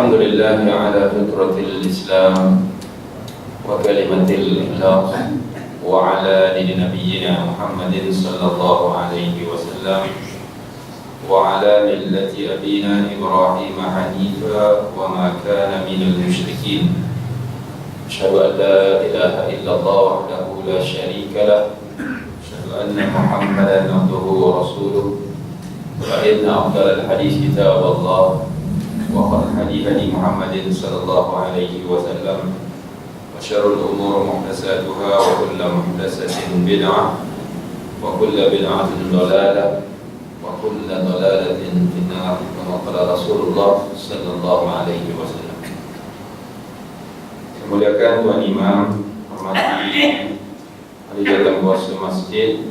الحمد لله على فطرة الإسلام وكلمة الإخلاص وعلى دين نبينا محمد صلى الله عليه وسلم وعلى ملة أبينا إبراهيم حنيفا وما كان من المشركين. أشهد أن لا إله إلا الله وحده لا شريك له، أشهد أن محمدا عبده ورسوله، فإن أفضل الحديث كتاب الله وخير الهدي هدي محمد صلى الله عليه وسلم، وشر الأمور محدثاتها وكل محدثة بدعة وكل بدعة ضلالة وكل ضلالة في النار، كما قال رسول الله صلى الله عليه وسلم. Muliakan Tuan Imam, hormati ahli dalam kuasa masjid,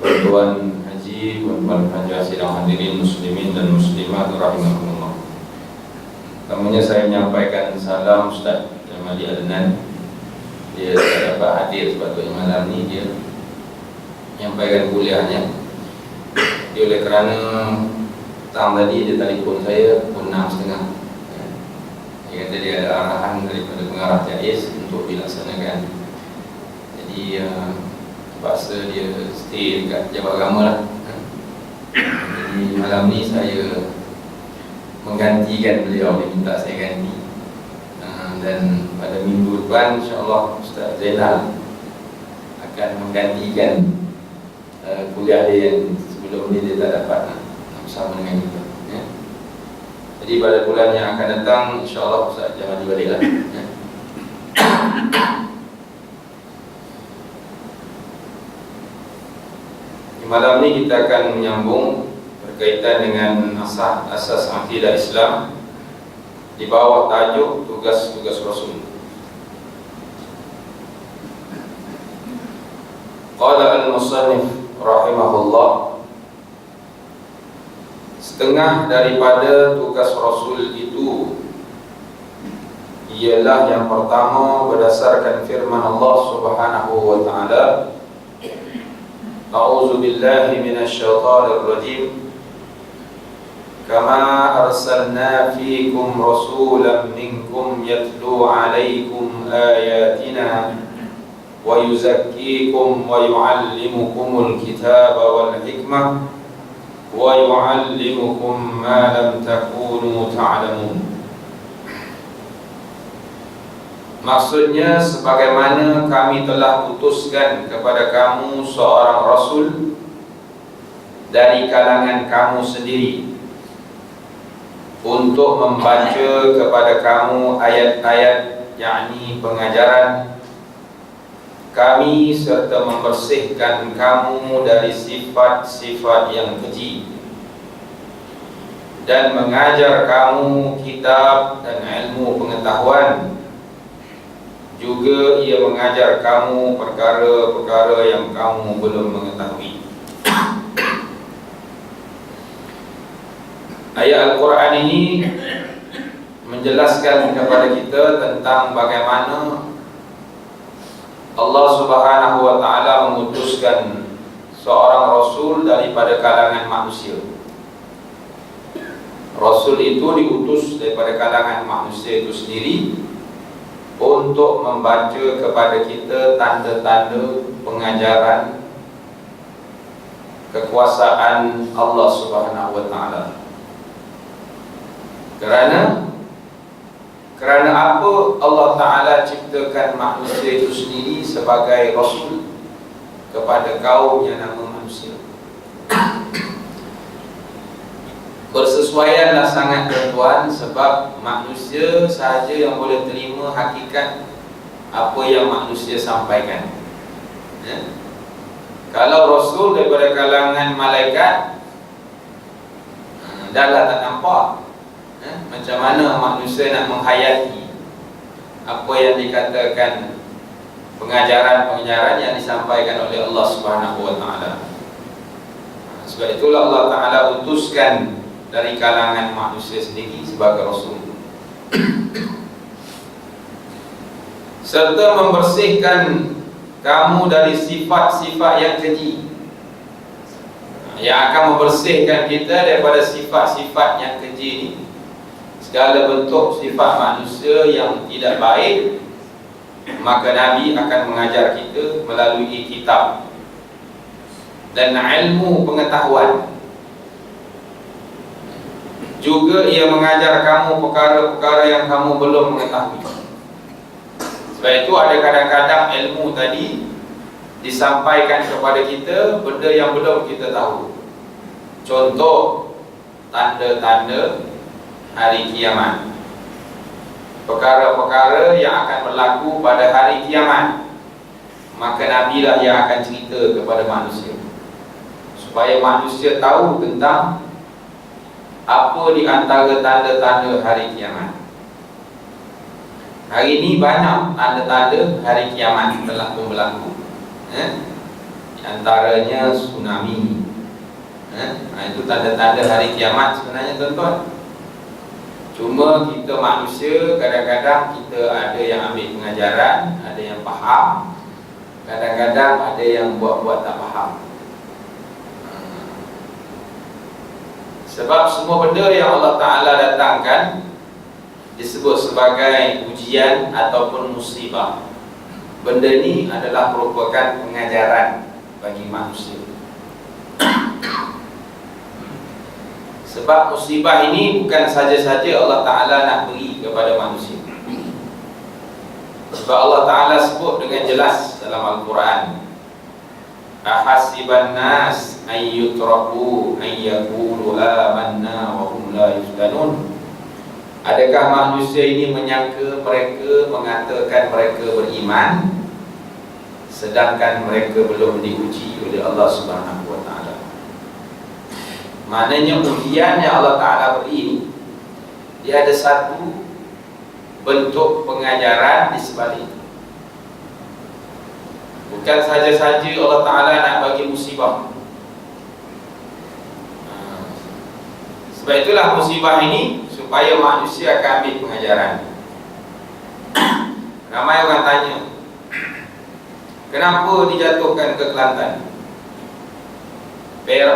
tuan-tuan haji, tuan-tuan pelajar sidang hadirin muslimin dan muslimat rahimahumullah. Pertamanya saya menyampaikan salam Ustaz Jamali Adnan. Dia tidak dapat hadir sepatutnya malam ni, dia menyampaikan kuliahnya. Dia oleh kerana petang tadi dia telefon saya pukul 6.30. Dia kata dia ada arahan daripada pengarah JAIS untuk dilaksanakan. Jadi terpaksa dia stay dekat Jabal Agama lah. Jadi malam ni saya menggantikan beliau, dia minta saya ganti. Dan pada minggu depan insyaAllah Ustaz Zainal akan menggantikan kuliah dia yang sebelum ni dia tak dapat bersama dengan kita. Jadi pada bulan yang akan datang insyaAllah Ustaz jangan dibaliklah. Malam ni kita akan menyambung berkaitan dengan asas akidah Islam di bawah tajuk tugas-tugas Rasul. Qala al-musannif rahimahullah, setengah daripada tugas Rasul itu ialah yang pertama berdasarkan firman Allah Subhanahu wa taala, A'udzu billahi minasyaitonir rajim, kama arsalna fiikum rasulan minkum yatlu 'alaikum ayatina wa yuzakkikum wa yu'allimukumul kitaba wal hikmah wa yu'allimukum ma lam takunu ta'lamun. Maksudnya, sebagaimana kami telah utuskan kepada kamu seorang rasul dari kalangan kamu sendiri untuk membaca kepada kamu ayat-ayat, yakni pengajaran kami, serta membersihkan kamu dari sifat-sifat yang keji, dan mengajar kamu kitab dan ilmu pengetahuan. Juga ia mengajar kamu perkara-perkara yang kamu belum mengetahui. Ayat Al-Quran ini menjelaskan kepada kita tentang bagaimana Allah Subhanahu wa ta'ala mengutuskan seorang Rasul daripada kalangan manusia. Rasul itu diutus daripada kalangan manusia itu sendiri untuk membaca kepada kita tanda-tanda pengajaran kekuasaan Allah Subhanahu wa ta'ala. Kerana apa Allah Ta'ala ciptakan manusia itu sendiri sebagai Rasul kepada kaum yang nama manusia. Bersesuaianlah sangat tuan-tuan, sebab manusia sahaja yang boleh terima hakikat apa yang manusia sampaikan. Kalau Rasul daripada kalangan malaikat, dah tak nampak macam mana manusia nak menghayati apa yang dikatakan pengajaran-pengajaran yang disampaikan oleh Allah Subhanahu wa ta'ala. Sebab itulah Allah Ta'ala utuskan dari kalangan manusia sendiri sebagai Rasul, serta membersihkan kamu dari sifat-sifat yang keji, yang akan membersihkan kita daripada sifat-sifat yang keji ini segala bentuk sifat manusia yang tidak baik, maka Nabi akan mengajar kita melalui kitab dan ilmu pengetahuan. Juga ia mengajar kamu perkara-perkara yang kamu belum mengetahui. Sebab itu ada kadang-kadang ilmu tadi disampaikan kepada kita benda yang belum kita tahu. Contoh, tanda-tanda hari kiamat, perkara-perkara yang akan berlaku pada hari kiamat. Maka Nabi lah yang akan cerita kepada manusia, supaya manusia tahu tentang apa di antara tanda-tanda hari kiamat. Hari ini banyak tanda-tanda hari kiamat telah pun berlaku. Di antaranya tsunami. Itu tanda-tanda hari kiamat sebenarnya, tuan-tuan. Cuma kita manusia kadang-kadang kita ada yang ambil pengajaran, ada yang faham, kadang-kadang ada yang buat-buat tak faham. Sebab semua benda yang Allah Ta'ala datangkan disebut sebagai ujian ataupun musibah. Benda ni adalah merupakan pengajaran bagi manusia. Sebab musibah ini bukan saja-saja Allah Ta'ala nak beri kepada manusia. Sebab Allah Ta'ala sebut dengan jelas dalam Al-Quran, ahasiban nas ayyutraku ayyakulu amanna wa hum la yuftanun. Adakah manusia ini menyangka mereka mengatakan mereka beriman sedangkan mereka belum diuji oleh Allah Subhanahu wa Ta'ala? Maknanya ujian yang Allah Ta'ala beri ini, dia ada satu bentuk pengajaran di sebalik. Bukan saja-saja Allah Ta'ala nak bagi musibah. Sebab itulah musibah ini supaya manusia akan ambil pengajaran. Ramai orang tanya, kenapa dijatuhkan ke Kelantan?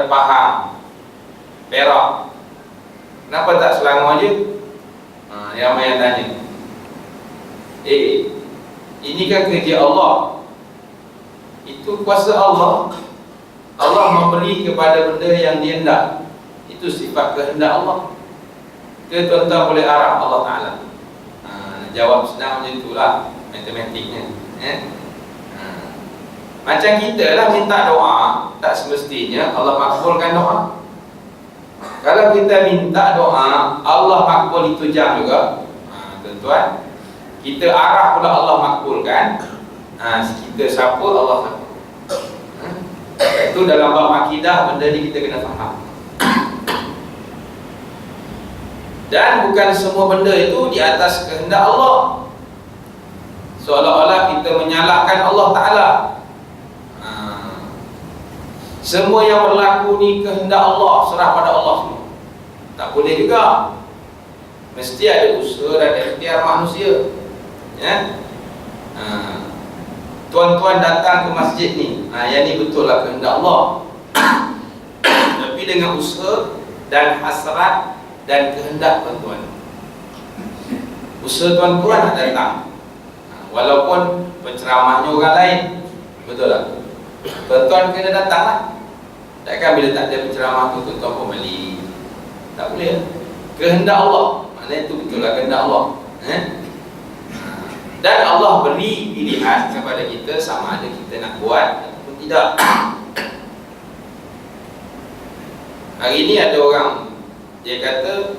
Pahang, Perak, kenapa tak Selangor je? Ramai yang tanya. Ini kan kerja Allah. Itu kuasa Allah. Allah memberi kepada benda yang dia hendak. Itu sifat kehendak Allah. Kita tuan-tuan boleh arah Allah Ta'ala. Jawab senang macam itulah matematiknya. Macam kita lah minta doa, tak semestinya Allah makbulkan doa. Kalau kita minta doa, Allah makbul itu jam juga. Tuan-tuan, kita arah pula Allah makbulkan. Kita siapa Allah makbul. Itu dalam bab akidah, benda ni kita kena faham. Dan bukan semua benda itu di atas kehendak Allah. Seolah-olah kita menyalahkan Allah Ta'ala. Semua yang berlaku ni kehendak Allah, serah pada Allah semua. Tak boleh juga. Mesti ada usaha dan ikhtiar manusia. Tuan-tuan datang ke masjid ni, yang ni betul lah kehendak Allah. Tapi dengan usaha dan hasrat dan kehendak tuan-tuan. Usaha tuan-tuan nak datang, walaupun penceramahnya orang lain, betul tak? Tuan-tuan kena datang lah. Takkan bila tak ada penceramah tu tuan-tuan pun balik. Tak boleh. Kehendak Allah, maknanya itu betul lah kehendak Allah. Dan Allah beri pilihan kepada kita, sama ada kita nak buat ataupun tidak. Hari ini ada orang, dia kata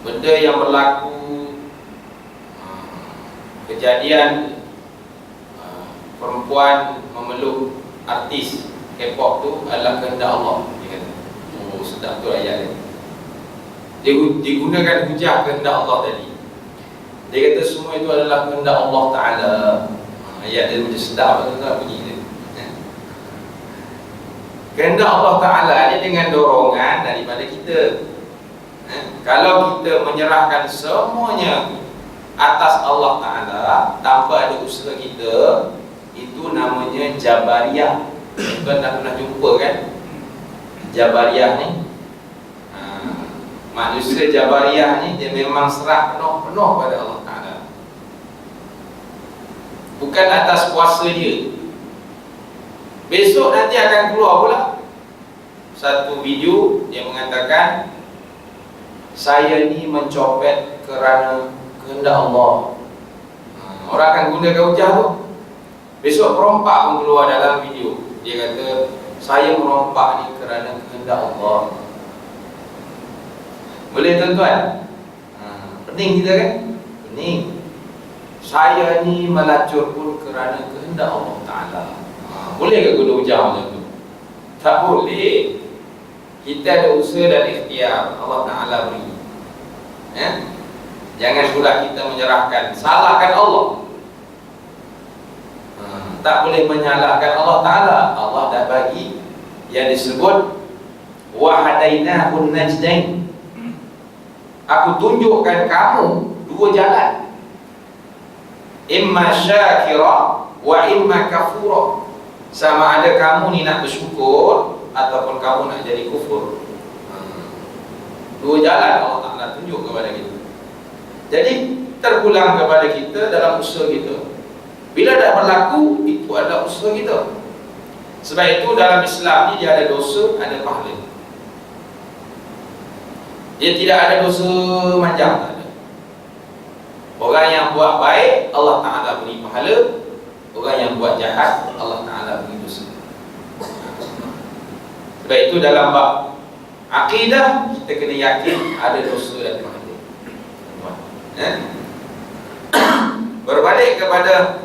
benda yang berlaku, kejadian perempuan memeluk artis K-pop tu adalah kehendak Allah. Dia kata, sedap tu ayat dia. Digunakan hujah kehendak Allah tadi. Dia kata semua itu adalah kehendak Allah Ta'ala. Ayat dia macam sedap tak bunyi dia. Kehendak Allah Ta'ala ni dengan dorongan daripada kita. Kalau kita menyerahkan semuanya atas Allah Ta'ala tanpa ada usaha kita, itu namanya Jabariyah. Tuan dah pernah jumpa kan Jabariyah ni? Manusia Jabariyah ni dia memang serah penuh-penuh pada Allah Ta'ala, bukan atas kuasa dia. Besok nanti akan keluar pula satu video yang mengatakan saya ni mencopet kerana kehendak Allah. Orang akan gunakan hujah tu. Besok perompak pun keluar dalam video, dia kata saya merompak ni kerana kehendak Allah. Boleh tuan-tuan? Pening kita kan? Pening. Saya ni melacur pun kerana kehendak Allah Ta'ala. Boleh ke guna hujah macam tu? Tak boleh. Kita ada usaha dan ikhtiar, Allah Ta'ala beri. Jangan pula kita menyerahkan, salahkan Allah. Tak boleh menyalahkan Allah Ta'ala. Allah dah bagi yang disebut wahadainahun najdain. Aku tunjukkan kamu dua jalan, imma syakira wa imma kafura. Sama ada kamu ni nak bersyukur ataupun kamu nak jadi kufur. Dua jalan Allah Ta'ala tunjuk kepada kita. Jadi terpulang kepada kita dalam usaha kita. Bila dah berlaku, itu adalah usaha kita. Sebab itu dalam Islam ni dia ada dosa, ada pahala. Dia tidak ada dosa manjang, tak ada. Orang yang buat baik, Allah Ta'ala beri pahala. Orang yang buat jahat, Allah Ta'ala beri dosa. Sebab itu dalam bab akidah, kita kena yakin ada dosa dan pahala. Berbalik kepada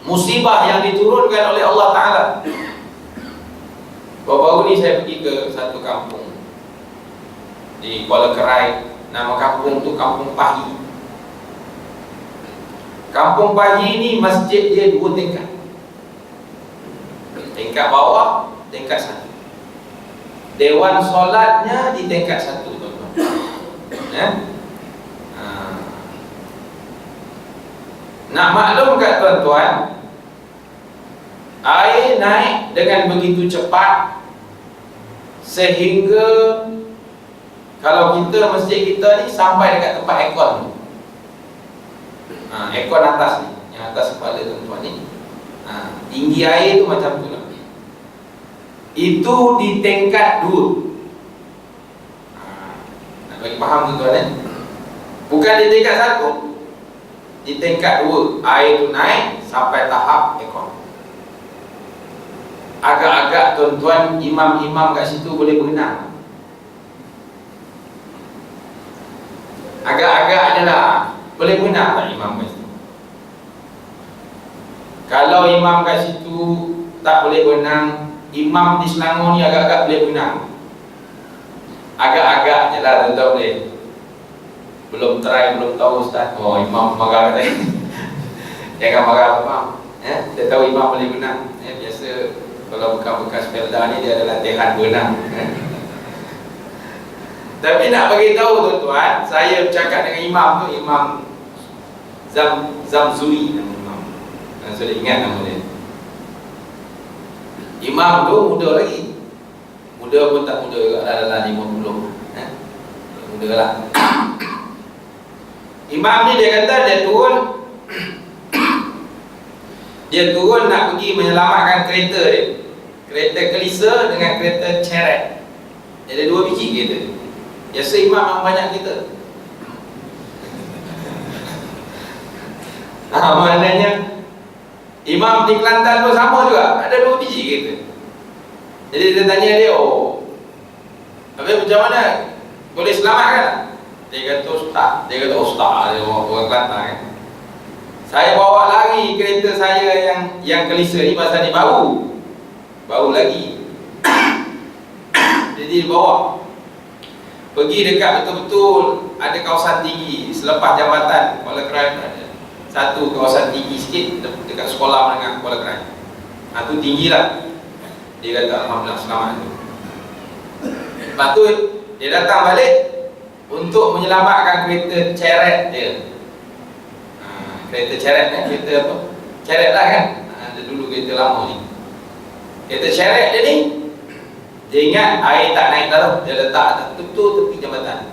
musibah yang diturunkan oleh Allah Ta'ala. Baru-baru ni saya pergi ke satu kampung di Kuala Kerai. Nama kampung tu Kampung Pahi. Kampung Pahi ni masjid dia 2 tingkat. Tingkat bawah, tingkat 1. Dewan solatnya di tingkat 1, tuan-tuan. Nak maklum kat tuan-tuan, air naik dengan begitu cepat sehingga kalau kita, masjid kita ni sampai dekat tempat aircon. Aircon atas ni, yang atas kepala tuan-tuan ni. Tinggi air tu macam tu lah. Itu di tingkat 2. Nak bagi faham tuan-tuan bukan di tingkat 1. Di tingkat 2, air tu naik sampai tahap aircon. Agak-agak tuan-tuan, imam-imam kat situ boleh berenang. Agak-agak je lah. Boleh berenang tak imam kat situ? Kalau imam kat situ tak boleh berenang, imam di Selangor ni agak-agak boleh berenang. Agak-agak je lah tuan-tuan boleh. Belum try, belum tahu ustaz. Oh, imam marah kata. Jangan marah imam. Dia tahu imam boleh berenang. Biasa kalau bekas-bekas pelda ni dia ada latihan berenang. Tapi nak bagi tahu tuan-tuan, saya bercakap dengan imam tu, Imam Zamzuri nama imam. Saya ingat nama dia. Imam tu muda lagi. Muda pun tak muda juga, dalam 50. Muda lah. Imam ni dia kata dia turun nak pergi menyelamatkan kereta dia. Kereta kelisa dengan kereta ceret. Dia ada 2 biji kereta. Biasa imam yang banyak kereta. Maknanya imam di Kelantan pun sama juga, ada 2 biji kereta. Jadi dia tanya dia, habis macam mana boleh selamatkan? Dia kata ustaz. Dia orang Kelantan kan. Saya bawa lari kereta saya yang kelisa ni, pasal ni baru lagi. Jadi dibawa pergi dekat betul-betul ada kawasan tinggi selepas jambatan Kuala Kerai. Ada satu kawasan tinggi sikit dekat sekolah menengah Kuala Kerai. Tu tinggi lah. Dia kata alhamdulillah selamat tu. Lepas tu dia datang balik untuk menyelamatkan kereta ceret dia. Kereta ceret kan, kereta apa? Ceret lah kan? Dulu kereta lama ni. Kereta ceret dia ni, dia ingat air tak naik dalam, dia letak betul tepi jambatan.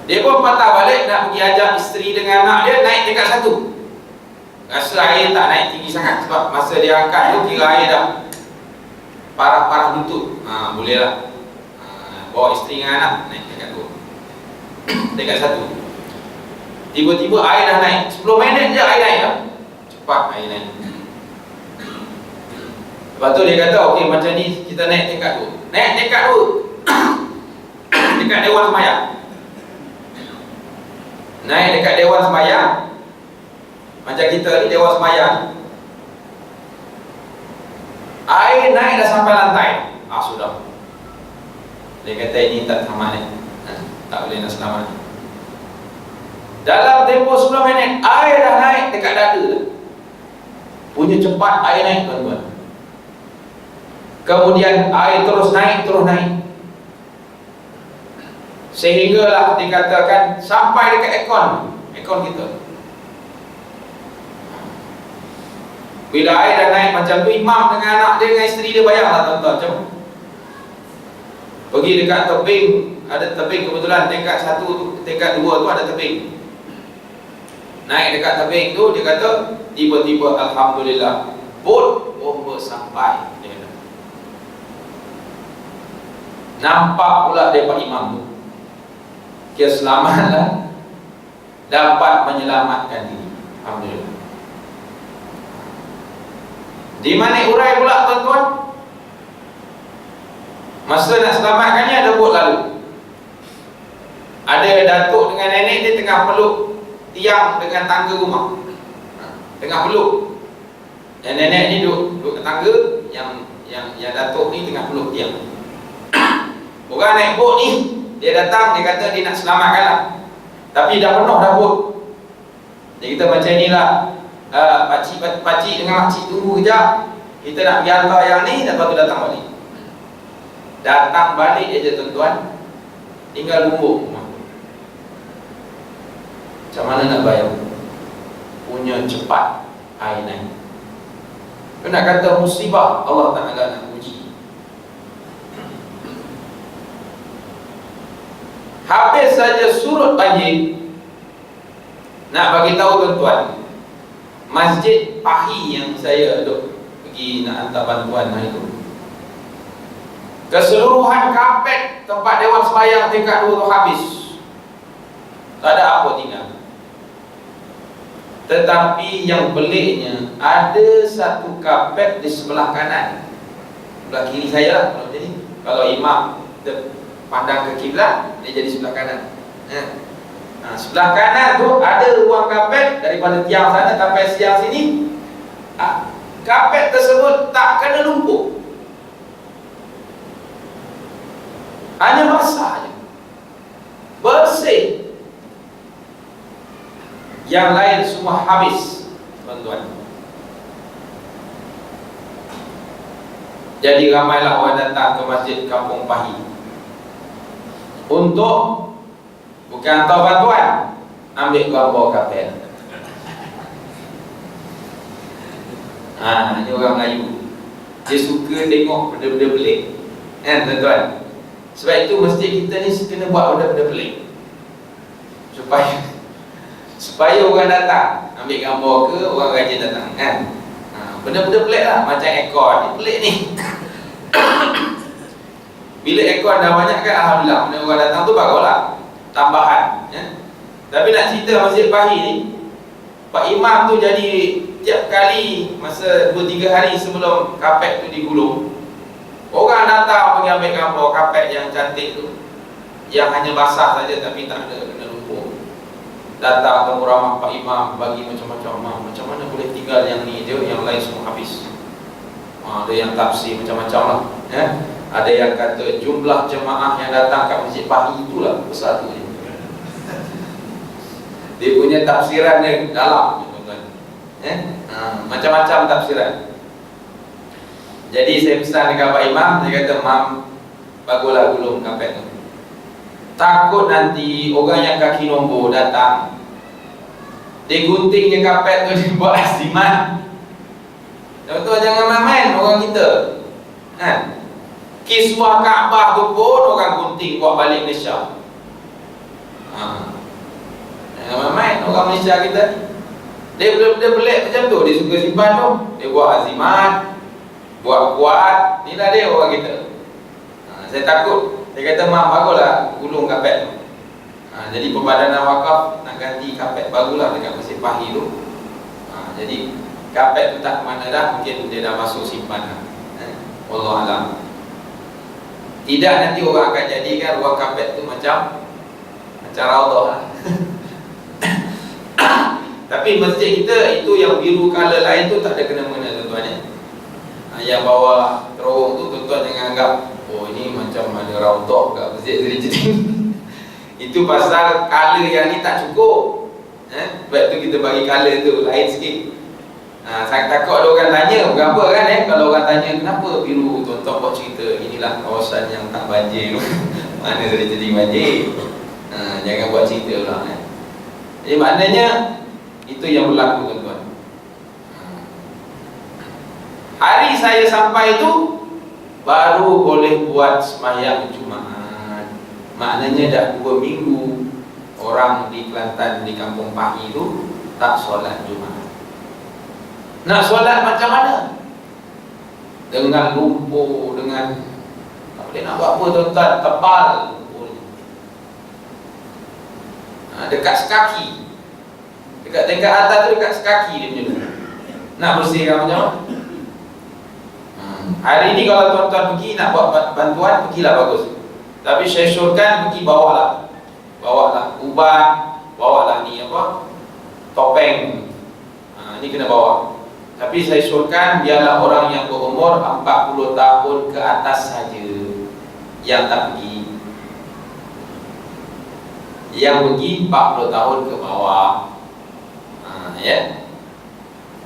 Dia pun patah balik nak pergi ajak isteri dengan anak dia naik tingkat 1. Rasa air tak naik tinggi sangat sebab masa dia angkat tu kira air dah parah-parah lutut. Bolehlah. Bawa isteri dengan anak naik tingkat 2. Tingkat 1. Tiba-tiba air dah naik. 10 minit je air naik dah. Cepat air naik. Lepas tu dia kata, okey macam ni kita naik tingkat 2. Naik tingkat 2. Dekat Dewan Sembahyang. Naik dekat Dewan Sembahyang. Macam kita ni Dewan Sembahyang. Air naik dah sampai lantai. Sudah. Dia kata ini tak selamat ni. Tak boleh nak selamat. Dalam tempoh 10 minit air dah naik dekat dada dah. Punya cepat air naik tuan-tuan. Kemudian air terus naik. Sehinggalah dikatakan sampai dekat ekon kita. Bila air dah naik macam tu, imam dengan anak dia dengan isteri dia bayanglah tuan-tuan macam pergi dekat tebing, ada tebing kebetulan tingkat 1, tingkat 2 tu ada tebing. Naik dekat tebing tu dia kata tiba-tiba alhamdulillah bot sampai. Dia kata. Nampak pula dia Pak Imam tu. Kira selamatlah, dapat menyelamatkan diri. Alhamdulillah. Di mana urai pula tuan-tuan? Masa nak selamatkannya ada bot lalu. Ada datuk dengan nenek dia tengah peluk tiang dengan tangga rumah. Tengah peluk. Yang nenek ni duduk ke tangga, yang datuk ni tengah peluk tiang. Orang naik bot ni, dia datang, dia kata dia nak selamatkan lah. Tapi dah penuh dah bot. Dia kata macam inilah, pakcik dengan makcik tunggu kejap. Kita nak pergi hantar yang ni, lepas tu datang balik. Datang balik je tuan-tuan, tinggal bumbung rumah. Macam mana nak bayar? Punya cepat air naik. Kau nak kata musibah, Allah Ta'ala nak uji. Habis saja surut banjir, nak bagi tahu tuan-tuan, Masjid Pahi yang saya duk pergi nak hantar bantuan hari itu, keseluruhan kapet tempat Dewan Sembahyang tingkat 2 tu habis. Tak ada apa tinggal. Tetapi yang peliknya, ada satu kapet di sebelah kanan, sebelah kiri saya lah. Kalau imam pandang ke kiblat, dia jadi sebelah kanan. Sebelah kanan tu ada ruang kapet daripada tiang sana sampai siang sini. Kapet tersebut tak kena lumpur, hanya basah je, bersih. Yang lain semua habis tuan-tuan. Jadi ramailah orang datang ke Masjid Kampung Pahi untuk bukan hantar bantuan, ambil gambar kapel. Ini orang Melayu, dia suka tengok benda-benda pelik, kan tuan-tuan? Sebab itu masjid kita ni kena buat benda-benda pelik supaya orang datang ambil gambar ke, orang rajin datang, kan? Benda-benda pelik lah. Macam ekor ni pelik ni. Bila ekor dah banyak kan, alhamdulillah, benda orang datang tu baguslah, tambahan, ya? Tapi nak cerita Masjid Pahi ni, Pak Imam tu jadi tiap kali masa 2-3 hari sebelum kapet tu digulung, orang datang pergi ambil gambar kapet yang cantik tu, yang hanya basah saja tapi tak ada kena lumpur. Datang temu ramah Pak Imam, bagi macam-macam, macam mana boleh tinggal yang ni je, yang lain semua habis. Ada yang tafsir macam-macam lah, ya? Ada yang kata jumlah jemaah yang datang kat Masjid Pahi itulah besar tu je. Dia punya tafsiran yang dalam, tuan-tuan, ya? Macam-macam tafsiran. Jadi saya pesan dekat Pak Imam, dia kata, "Mam, baguslah gulung kapet tu. Takut nanti orang yang kaki nombor datang, dia guntingnya kapet tu, dia buat asiman." Tuan-tuan jangan main-main orang kita, kan? Kiswah Kaabah tu pun orang gunting buat balik Malaysia. Ramai orang Malaysia kita ni, dia pelik macam tu. Dia suka simpan tu, dia buat azimat, buat kuat. Inilah dia orang kita. Saya takut. Dia kata, mak baguslah gulung kapet tu. Jadi Perbadanan Wakaf nak ganti kapet barulah dekat Mesir Pahir tu. Jadi kapet tu tak mana dah, mungkin dia dah masuk simpan dah. Wallahualam. Tidak, nanti orang akan jadikan ruang kapet tu macam raudhah lah. Tapi masjid kita itu yang biru color lain tu tak ada kena-mena tuan-tuan ya. Yang bawah terowong tu tuan-tuan jangan anggap oh ini macam ada raudhah kat masjid jadi. Itu pasal color yang ni tak cukup. Sebab tu kita bagi color tu lain sikit. Saya takut ada orang tanya berapa kan kalau orang tanya kenapa biru, tuan-tuan buat cerita inilah kawasan yang tak banjir tu. Mana jadi banjir. Jangan buat cerita pula Jadi maknanya itu yang berlaku tuan-tuan. Hari saya sampai tu baru boleh buat sembahyang Jumaat. Maknanya dah 2 minggu orang di Kelantan, di Kampung Pahir tu tak solat Jumaat. Nak solat macam mana? Dengan lumpur, dengan tak boleh nak buat apa tuan-tuan, tebal lumpurnya. Dekat sekaki, dekat tingkat atas tu, dekat sekaki dia punya lumpur. Nak bersihkan macam mana? Hari ni kalau tuan-tuan pergi nak buat bantuan, pergilah bagus. Tapi saya syorkan pergi bawalah ubat, bawalah ni apa, topeng. Ni kena bawa. Tapi saya syorkan biarlah orang yang berumur 40 tahun ke atas saja yang tak pergi. Yang pergi 40 tahun ke bawah. Ya.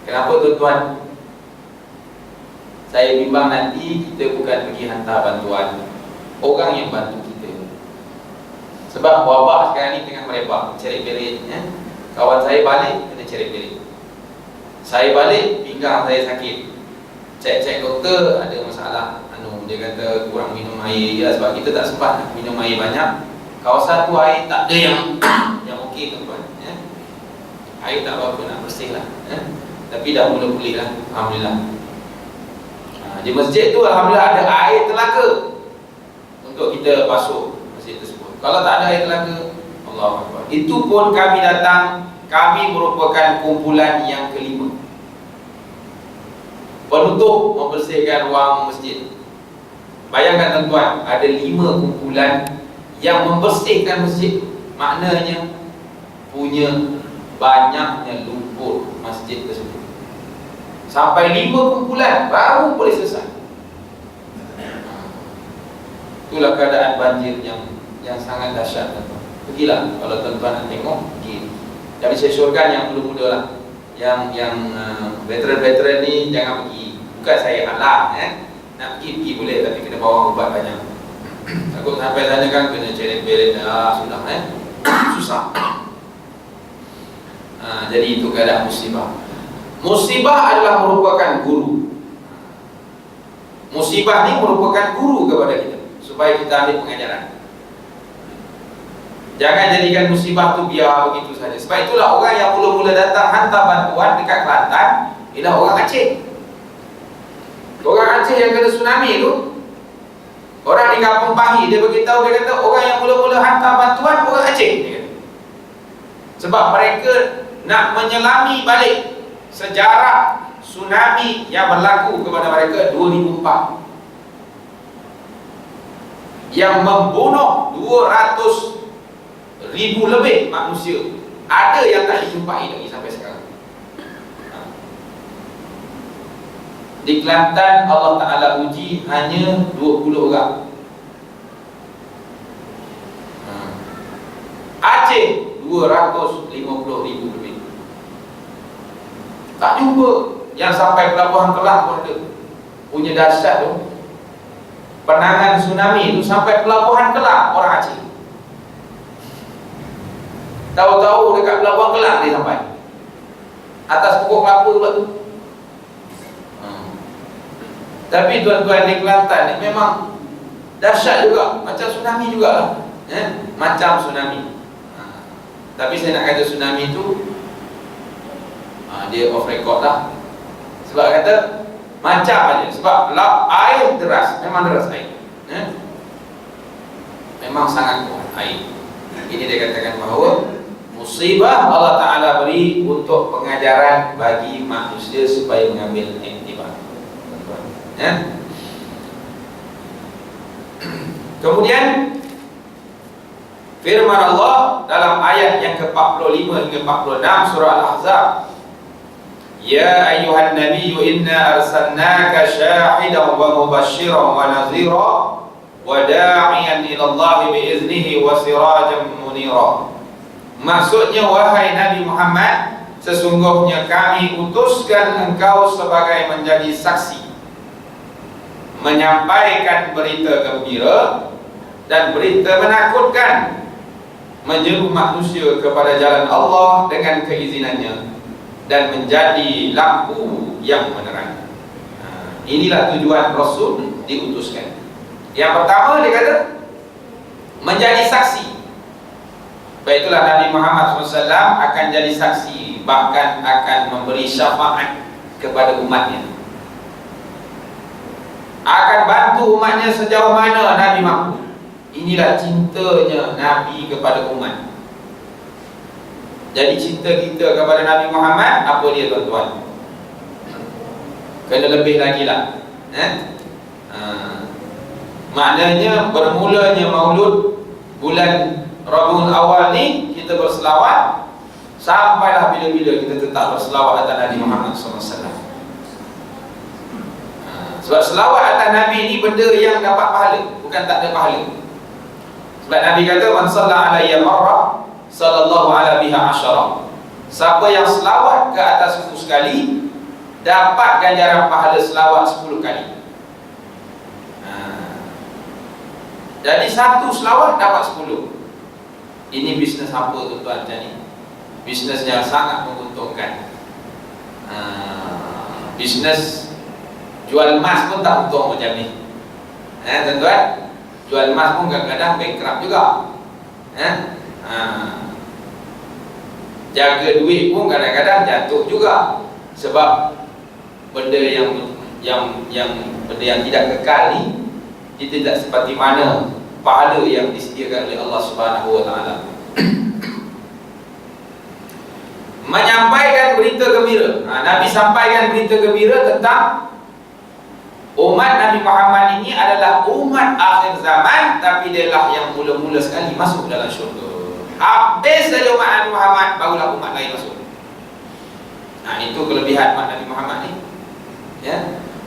Kenapa tuan-tuan? Saya bimbang nanti kita bukan pergi hantar bantuan, orang yang bantu kita. Sebab wabak sekarang ni tengah merebak, cerit-berit Kawan saya balik kena cerit-berit. Saya balik pinggang saya sakit. Cek doktor ada masalah dia kata kurang minum air ya, sebab kita tak sempat minum air banyak. Kawasan tu air tak ada yang okey tuan-tuan Air tak apa-apa, nak bersih lah Tapi dah mula pulih lah, alhamdulillah. Di masjid tu alhamdulillah ada air telaga untuk kita basuh masjid tersebut. Kalau tak ada air telaga, Allahu Akbar. Itu pun kami datang, kami merupakan kumpulan yang kelima penutup membersihkan ruang masjid. Bayangkan tuan-tuan, ada 5 kumpulan yang membersihkan masjid. Maknanya punya banyaknya lumpur masjid tersebut. Sampai 5 kumpulan baru boleh selesai. Itulah keadaan banjir yang sangat dahsyat tuan-tuan. Pergilah kalau tuan-tuan nak tengok, pergi. Tapi saya syorkan yang muda-muda lah, yang veteran-veteran ni jangan pergi. Bukan saya halang nak pergi boleh, tapi kena bawa ubat banyak. Takut sampai sana kan kena ceret-beret sudah susah. Jadi itu keadaan musibah. Musibah adalah merupakan guru. Musibah ni merupakan guru kepada kita supaya kita ambil pengajaran. Jangan jadikan musibah tu biar begitu saja. Sebab itulah orang yang mula-mula datang hantar bantuan dekat Kelantan ialah orang Aceh. Orang Aceh yang kena tsunami tu, orang di Kampung Pahir, dia beritahu, dia kata orang yang mula-mula hantar bantuan orang Aceh, dia kata. Sebab mereka nak menyelami balik sejarah tsunami yang berlaku kepada mereka 2004 yang membunuh 200,000 lebih manusia. Ada yang tak dijumpai lagi sampai sekarang. Di Kelantan Allah Ta'ala uji hanya 20 orang. Aceh 250,000 lebih. Tak jumpa. Yang sampai Pelabuhan Kelang pun ada. Punya dahsyat tu, penanganan tsunami tu sampai Pelabuhan Kelang orang Aceh. Tahu-tahu dekat Pelabuhan Kelang dia sampai. Atas pokok kelapa pula tu. Tapi tuan-tuan di Kelantan ni memang dahsyat juga, macam tsunami jugalah. Macam tsunami. Tapi saya nak kata tsunami tu dia off record lah. Sebab kata macam aja. Sebab air deras, memang deras air. Memang sangat kuat air. Ini dia katakan bahawa musibah Allah Ta'ala beri untuk pengajaran bagi manusia supaya mengambil iktibar. Kemudian firman Allah dalam ayat yang ke-45 hingga 46 surah Al-Ahzab, Ya ayyuhan nabiyyu inna arsalnaka syahidan wa mubasysyiran wa nadhira wa da'iyan ila Allah biiznihi wa sirajan munira. Maksudnya, wahai Nabi Muhammad, sesungguhnya kami utuskan engkau sebagai menjadi saksi, menyampaikan berita gembira dan berita menakutkan, menyeru manusia kepada jalan Allah dengan keizinannya, dan menjadi lampu yang menerangi. Inilah tujuan Rasul diutuskan. Yang pertama dia kata menjadi saksi. Baiklah, Nabi Muhammad SAW akan jadi saksi, bahkan akan memberi syafaat kepada umatnya, akan bantu umatnya sejauh mana Nabi mampu. Inilah cintanya Nabi kepada umat. Jadi cinta kita kepada Nabi Muhammad, apa dia tuan-tuan? Kena lebih lagi lah. Maknanya bermulanya maulud bulan Rabiul Awal ni kita berselawat, sampailah bila-bila kita tetap berselawat atas Nabi Muhammad SAW. Sebab selawat atas Nabi ni benda yang dapat pahala, bukan tak ada pahala. Sebab Nabi kata, Man salla alayya marrah sallallahu ala biha asyara. Siapa yang selawat ke atas aku sekali, dapat ganjaran pahala selawat 10 kali. Jadi satu selawat dapat 10. Ini bisnes apa tuan-tuan macam ni? Bisnes yang sangat menguntungkan. Bisnes jual emas pun tak untung macam ni. Tuan-tuan, jual emas pun kadang-kadang bankrupt juga. Jaga duit pun kadang-kadang jatuh juga. Sebab benda yang tidak kekal ni, dia tidak seperti mana pahala yang disediakan oleh Allah Subhanahu wa Ta'ala. Menyampaikan berita gembira. Nabi sampaikan berita gembira tentang umat Nabi Muhammad ini adalah umat akhir zaman, tapi dia lah yang mula-mula sekali masuk dalam syurga. Habis saja umat Nabi Muhammad, barulah umat lain masuk. Itu kelebihan umat Nabi Muhammad ni.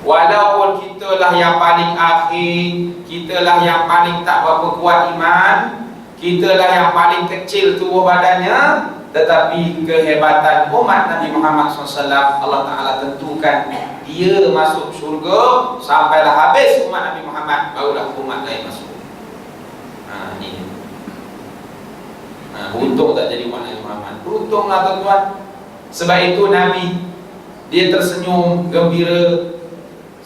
Walaupun kitalah yang paling akhir, kitalah yang paling tak berapa kuat iman, kitalah yang paling kecil tubuh badannya, tetapi kehebatan umat Nabi Muhammad SAW Allah Ta'ala tentukan dia masuk syurga. Sampailah habis umat Nabi Muhammad, barulah umat lain masuk. Ini beruntung tak jadi umat Nabi Muhammad. Beruntunglah tuan-tuan. Sebab itu Nabi dia tersenyum gembira.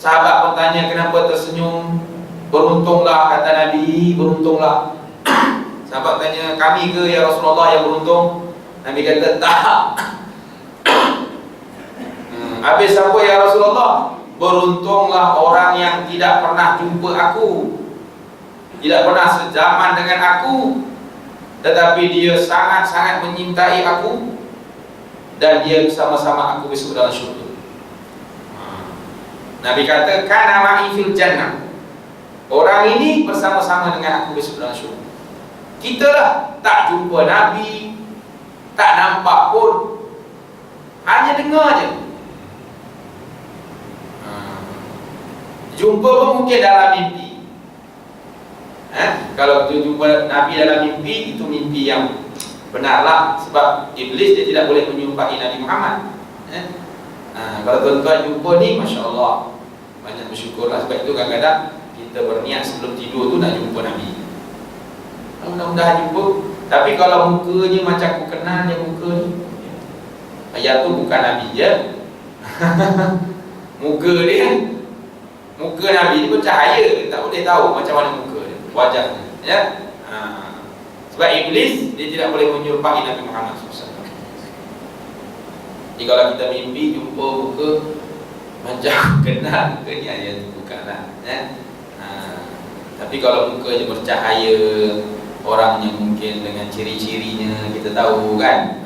Sahabat pun tanya, kenapa tersenyum? Beruntunglah, kata Nabi, beruntunglah. Sahabat tanya, kami ke ya Rasulullah yang beruntung? Nabi kata, tak. Habis siapa ya Rasulullah? Beruntunglah orang yang tidak pernah jumpa aku, tidak pernah sejaman dengan aku, tetapi dia sangat-sangat menyintai aku, dan dia bersama-sama aku besok dalam syurga. Nabi kata, kana ma'i fil jannah. Orang ini bersama-sama dengan aku besok dalam syurga. Kita lah tak jumpa Nabi, tak nampak pun, hanya dengar je. Jumpa pun mungkin dalam mimpi. Kalau kita jumpa Nabi dalam mimpi, itu mimpi yang benarlah. Sebab Iblis dia tidak boleh menjumpai Nabi Muhammad. Kalau tuan-tuan jumpa ni, Masya Allah, banyak bersyukurlah. Sebab itu kadang-kadang kita berniat sebelum tidur tu nak jumpa Nabi. Mudah-mudahan jumpa. Tapi kalau mukanya macam aku kenal dia muka ni, ayat tu bukan Nabi je. Muka dia, muka Nabi ni bercahaya, tak boleh tahu macam mana muka dia, wajahnya. Sebab Sebab iblis dia tidak boleh menyerupai Nabi Muhammad SAW. Jadi kalau kita mimpi jumpa muka macam kenal muka ni, ya bukanlah ya. Tapi kalau mukanya bercahaya, orangnya mungkin dengan ciri-cirinya kita tahu kan,